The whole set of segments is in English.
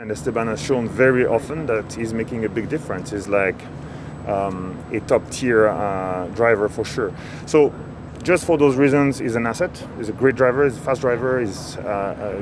And Esteban has shown very often that he's making a big difference. He's like a top tier driver for sure. So just for those reasons, he's an asset. He's a great driver, he's a fast driver, he's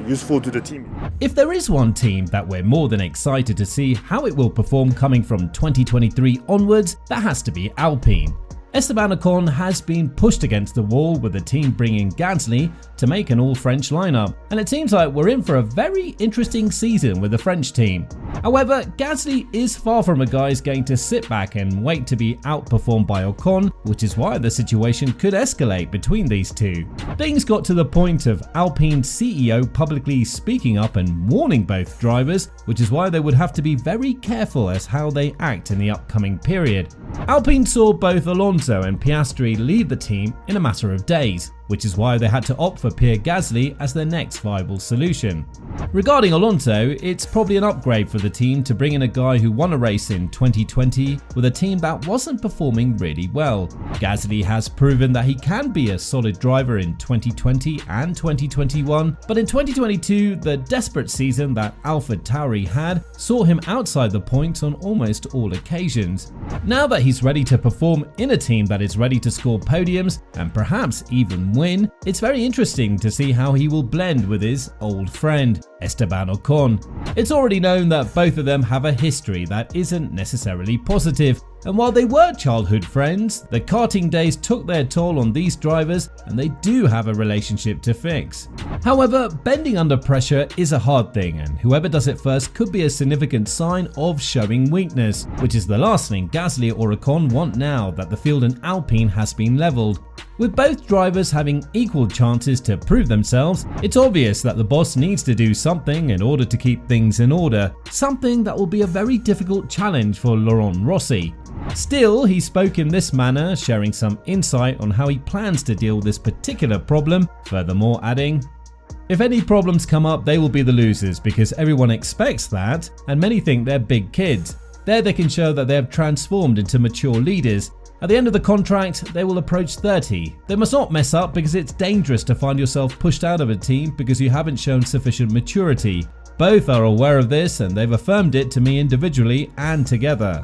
useful to the team. If there is one team that we're more than excited to see how it will perform coming from 2023 onwards, that has to be Alpine. Esteban Ocon has been pushed against the wall with the team bringing Gasly to make an all-French lineup, and it seems like we're in for a very interesting season with the French team. However, Gasly is far from a guy who's going to sit back and wait to be outperformed by Ocon, which is why the situation could escalate between these two. Things got to the point of Alpine CEO publicly speaking up and warning both drivers, which is why they would have to be very careful as how they act in the upcoming period. Alpine saw both Alonso and Piastri leave the team in a matter of days, which is why they had to opt for Pierre Gasly as their next viable solution. Regarding Alonso, it's probably an upgrade for the team to bring in a guy who won a race in 2020 with a team that wasn't performing really well. Gasly has proven that he can be a solid driver in 2020 and 2021, but in 2022, the desperate season that AlphaTauri had saw him outside the points on almost all occasions. Now that he's ready to perform in a team that is ready to score podiums and perhaps even win, it's very interesting to see how he will blend with his old friend, Esteban Ocon. It's already known that both of them have a history that isn't necessarily positive, and while they were childhood friends, the karting days took their toll on these drivers and they do have a relationship to fix. However, bending under pressure is a hard thing, and whoever does it first could be a significant sign of showing weakness, which is the last thing Gasly or Ocon want now that the field in Alpine has been leveled. With both drivers having equal chances to prove themselves, it's obvious that the boss needs to do something in order to keep things in order, something that will be a very difficult challenge for Laurent Rossi. Still, he spoke in this manner, sharing some insight on how he plans to deal with this particular problem, furthermore adding, "If any problems come up, they will be the losers because everyone expects that and many think they're big kids. There they can show that they have transformed into mature leaders. At the end of the contract, they will approach 30. They must not mess up because it's dangerous to find yourself pushed out of a team because you haven't shown sufficient maturity. Both are aware of this and they've affirmed it to me individually and together."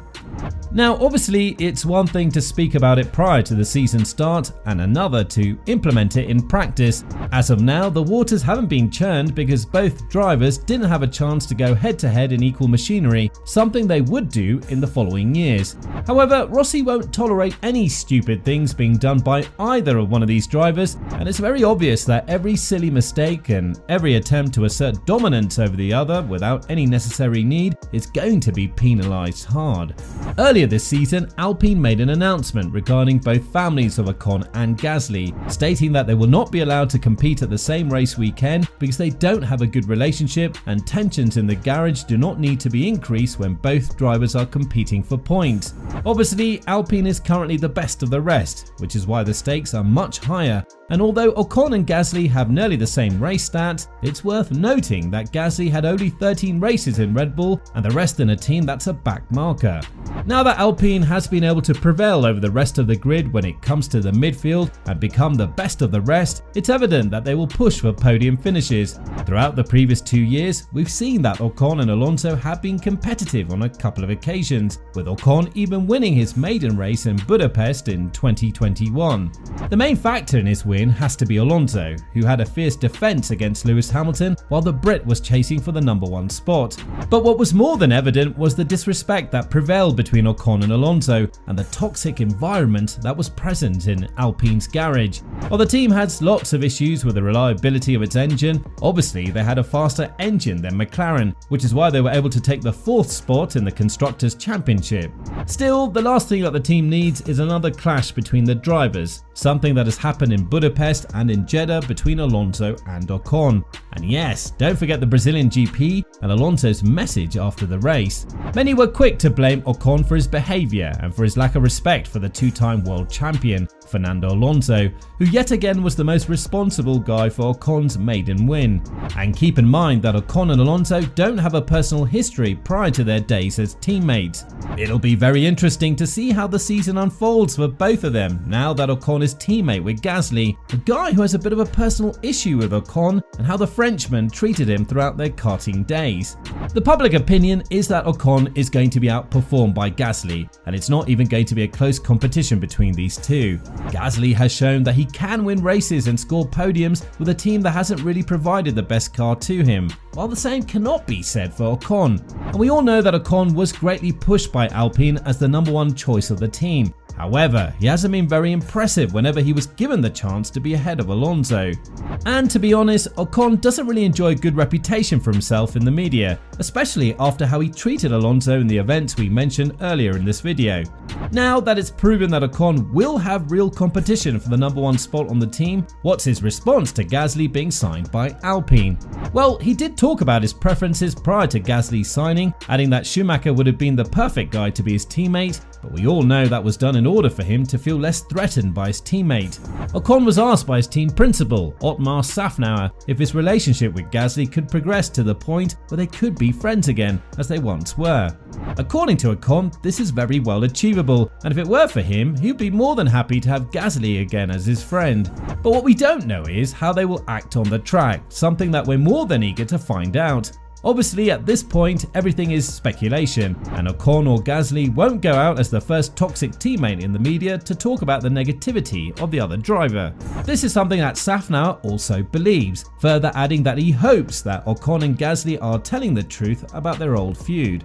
Now, obviously, it's one thing to speak about it prior to the season start and another to implement it in practice. As of now, the waters haven't been churned because both drivers didn't have a chance to go head-to-head in equal machinery, something they would do in the following years. However, Rossi won't tolerate any stupid things being done by either of one of these drivers, and it's very obvious that every silly mistake and every attempt to assert dominance over the other without any necessary need is going to be penalised hard. Earlier this season, Alpine made an announcement regarding both families of Ocon and Gasly, stating that they will not be allowed to compete at the same race weekend because they don't have a good relationship and tensions in the garage do not need to be increased when both drivers are competing for points. Obviously, Alpine is currently the best of the rest, which is why the stakes are much higher. And although Ocon and Gasly have nearly the same race stats, it's worth noting that Gasly had only 13 races in Red Bull and the rest in a team that's a back marker. Now that Alpine has been able to prevail over the rest of the grid when it comes to the midfield and become the best of the rest, it's evident that they will push for podium finishes. Throughout the previous 2 years, we've seen that Ocon and Alonso have been competitive on a couple of occasions, with Ocon even winning his maiden race in Budapest in 2021. The main factor in his win has to be Alonso, who had a fierce defense against Lewis Hamilton while the Brit was chasing for the #1 spot. But what was more than evident was the disrespect that prevailed between Ocon and Alonso and the toxic environment that was present in Alpine's garage. While the team has lots of issues with the reliability of its engine, obviously they had a faster engine than McLaren, which is why they were able to take the 4th spot in the Constructors' Championship. Still, the last thing that the team needs is another clash between the drivers, something that has happened in Budapest and in Jeddah between Alonso and Ocon. And yes, don't forget the Brazilian GP and Alonso's message after the race. Many were quick to blame Ocon for his behaviour and for his lack of respect for the 2-time world champion, Fernando Alonso, who yet again was the most responsible guy for Ocon's maiden win. And keep in mind that Ocon and Alonso don't have a personal history prior to their days as teammates. It'll be very interesting to see how the season unfolds for both of them now that Ocon is teammate with Gasly, a guy who has a bit of a personal issue with Ocon, and how the Frenchman treated him throughout their karting days. The public opinion is that Ocon is going to be outperformed by Gasly, and it's not even going to be a close competition between these two. Gasly has shown that he can win races and score podiums with a team that hasn't really provided the best car to him, while the same cannot be said for Ocon. And we all know that Ocon was greatly pushed by Alpine as the #1 choice of the team. However, he hasn't been very impressive whenever he was given the chance to be ahead of Alonso. And to be honest, Ocon doesn't really enjoy a good reputation for himself in the media, especially after how he treated Alonso in the events we mentioned earlier in this video. Now that it's proven that Ocon will have real competition for the #1 spot on the team, what's his response to Gasly being signed by Alpine? Well, he did talk about his preferences prior to Gasly's signing, adding that Schumacher would have been the perfect guy to be his teammate, but we all know that was done in order for him to feel less threatened by his teammate. Ocon was asked by his team principal, Otmar Szafnauer, if his relationship with Gasly could progress to the point where they could be friends again, as they once were. According to Ocon, this is very well achievable, and if it were for him, he'd be more than happy to have Gasly again as his friend. But what we don't know is how they will act on the track, something that we're more than eager to find out. Obviously, at this point, everything is speculation, and Ocon or Gasly won't go out as the first toxic teammate in the media to talk about the negativity of the other driver. This is something that Szafnauer also believes, further adding that he hopes that Ocon and Gasly are telling the truth about their old feud.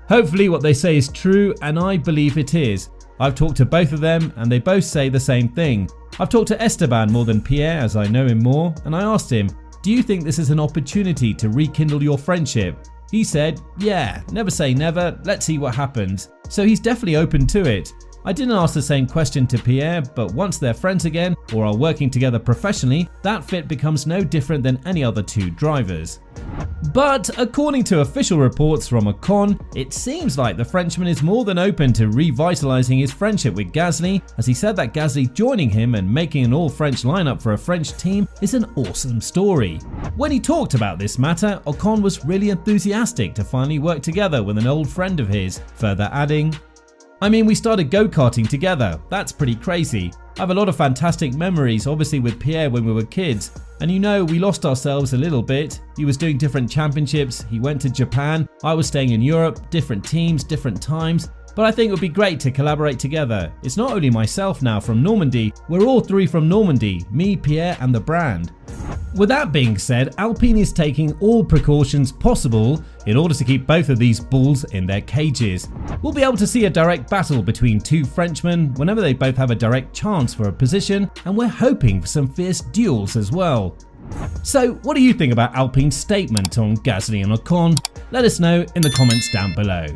Hopefully what they say is true, and I believe it is. I've talked to both of them and they both say the same thing. I've talked to Esteban more than Pierre, as I know him more, and I asked him, "Do you think this is an opportunity to rekindle your friendship?" He said, "Yeah, never say never, let's see what happens." So he's definitely open to it. I didn't ask the same question to Pierre, but once they're friends again or are working together professionally, that fit becomes no different than any other two drivers. But according to official reports from Ocon, it seems like the Frenchman is more than open to revitalizing his friendship with Gasly, as he said that Gasly joining him and making an all-French lineup for a French team is an awesome story. When he talked about this matter, Ocon was really enthusiastic to finally work together with an old friend of his, further adding, "I mean, we started go-karting together, that's pretty crazy. I have a lot of fantastic memories, obviously with Pierre when we were kids. And you know, we lost ourselves a little bit. He was doing different championships, he went to Japan, I was staying in Europe, different teams, different times. But I think it would be great to collaborate together. It's not only myself now from Normandy, we're all three from Normandy, me, Pierre and the brand." With that being said, Alpine is taking all precautions possible in order to keep both of these bulls in their cages. We'll be able to see a direct battle between two Frenchmen whenever they both have a direct chance for a position, and we're hoping for some fierce duels as well. So what do you think about Alpine's statement on Gasly and Ocon? Let us know in the comments down below.